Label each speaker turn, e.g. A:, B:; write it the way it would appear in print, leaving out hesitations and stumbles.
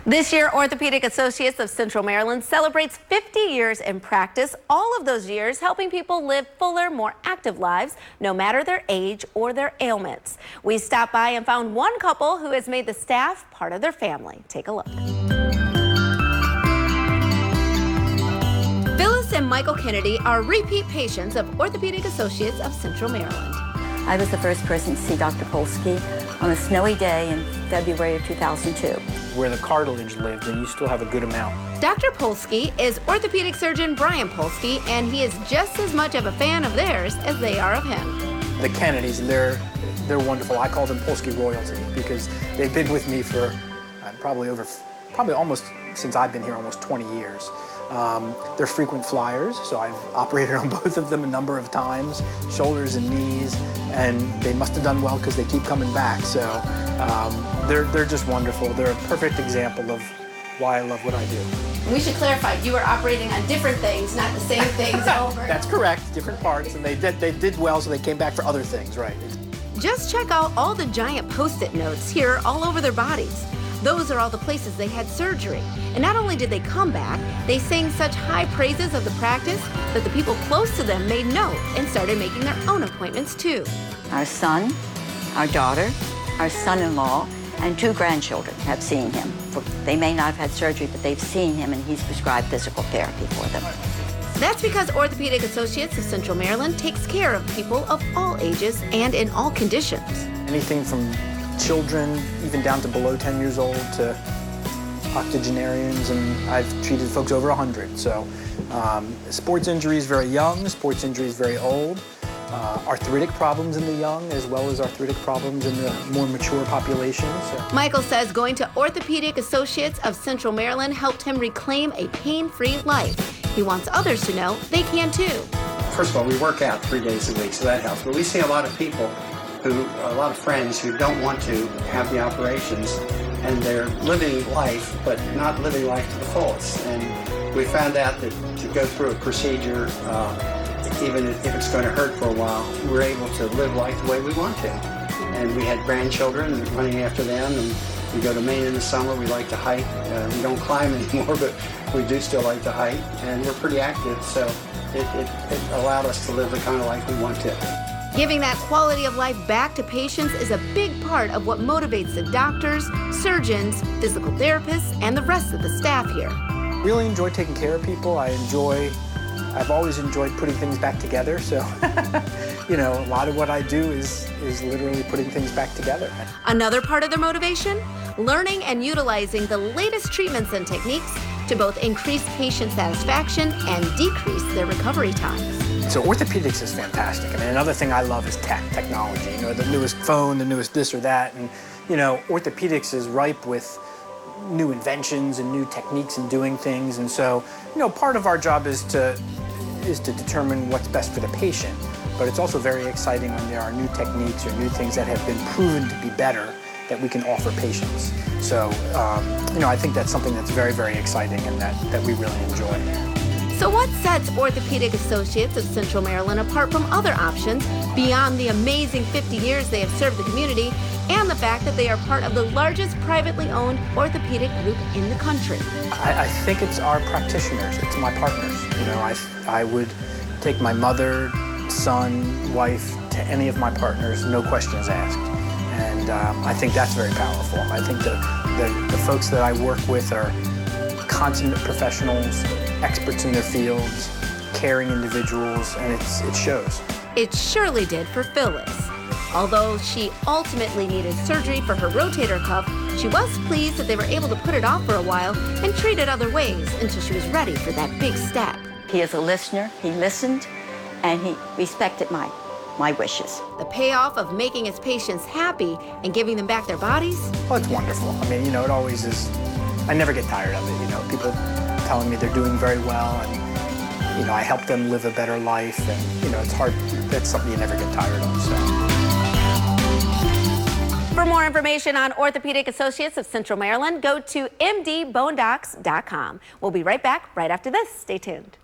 A: This year, Orthopedic Associates of Central Maryland celebrates 50 years in practice, all of those years helping people live fuller, more active lives, no matter their age or their ailments. We stopped by and found one couple who has made the staff part of their family. Take a look. Phyllis and Michael Kennedy are repeat patients of Orthopedic Associates of Central Maryland.
B: I was the first person to see Dr. Polsky on a snowy day in February of 2002.
C: Where the cartilage lived, and you still have a good amount.
A: Dr. Polsky is orthopedic surgeon Brian Polsky, and he is just as much of a fan of theirs as they are of him.
C: The Kennedys, they're wonderful. I call them Polsky royalty because they've been with me for probably almost since I've been here, almost 20 years. They're frequent flyers, so I've operated on both of them a number of times, shoulders and knees, and they must have done well because they keep coming back. So they're just wonderful. They're a perfect example of why I love what I do.
A: We should clarify, you are operating on different things, not the same things over.
C: That's correct, different parts, and they did well, so they came back for other things, right?
A: Just check out all the giant Post-it notes here all over their bodies. Those are all the places they had surgery. And not only did they come back, they sang such high praises of the practice that the people close to them made note and started making their own appointments too.
B: Our son, our daughter, our son-in-law, and 2 grandchildren have seen him. They may not have had surgery, but they've seen him, and he's prescribed physical therapy for them.
A: That's because Orthopedic Associates of Central Maryland takes care of people of all ages and in all conditions. Anything
C: from children, even down to below 10 years old, to octogenarians, and I've treated folks over 100. So sports injuries very young, sports injuries very old, arthritic problems in the young, as well as arthritic problems in the more mature population. So.
A: Michael says going to Orthopedic Associates of Central Maryland helped him reclaim a pain-free life. He wants others to know they can too.
D: First of all, we work out 3 days a week, so that helps. But we see a lot of people a lot of friends who don't want to have the operations, and they're living life, but not living life to the fullest. And we found out that to go through a procedure, even if it's going to hurt for a while, we're able to live life the way we want to. And we had grandchildren and running after them, and we go to Maine in the summer. We like to hike. We don't climb anymore, but we do still like to hike, and we're pretty active, so it allowed us to live the kind of life we want to.
A: Giving that quality of life back to patients is a big part of what motivates the doctors, surgeons, physical therapists, and the rest of the staff here.
C: Really enjoy taking care of people. I've always enjoyed putting things back together. So, you know, a lot of what I do is literally putting things back together.
A: Another part of their motivation? Learning and utilizing the latest treatments and techniques to both increase patient satisfaction and decrease their recovery times.
C: So orthopedics is fantastic. I mean, another thing I love is technology. You know, the newest phone, the newest this or that, and you know, orthopedics is ripe with new inventions and new techniques in doing things. And so, you know, part of our job is to determine what's best for the patient. But it's also very exciting when there are new techniques or new things that have been proven to be better that we can offer patients. So, you know, I think that's something that's very, very exciting and that we really enjoy.
A: So what sets Orthopedic Associates of Central Maryland apart from other options beyond the amazing 50 years they have served the community and the fact that they are part of the largest privately owned orthopedic group in the country?
C: I think it's our practitioners, it's my partners. You know, I would take my mother, son, wife to any of my partners, no questions asked. And I think that's very powerful. I think the folks that I work with are consummate professionals, experts in their fields, caring individuals, and it shows.
A: It surely did for Phyllis. Although she ultimately needed surgery for her rotator cuff, she was pleased that they were able to put it off for a while and treat it other ways until she was ready for that big step.
B: He is a listener. He listened, and he respected my wishes.
A: The payoff of making his patients happy and giving them back their bodies?
C: Well, it's wonderful. I mean, you know, it always is. I never get tired of it, you know, people telling me they're doing very well, and, you know, I help them live a better life, and, you know, it's hard, that's something you never get tired of, so. For more information on Orthopedic Associates of Central Maryland, go to mdbonedocs.com. We'll be right back right after this. Stay tuned.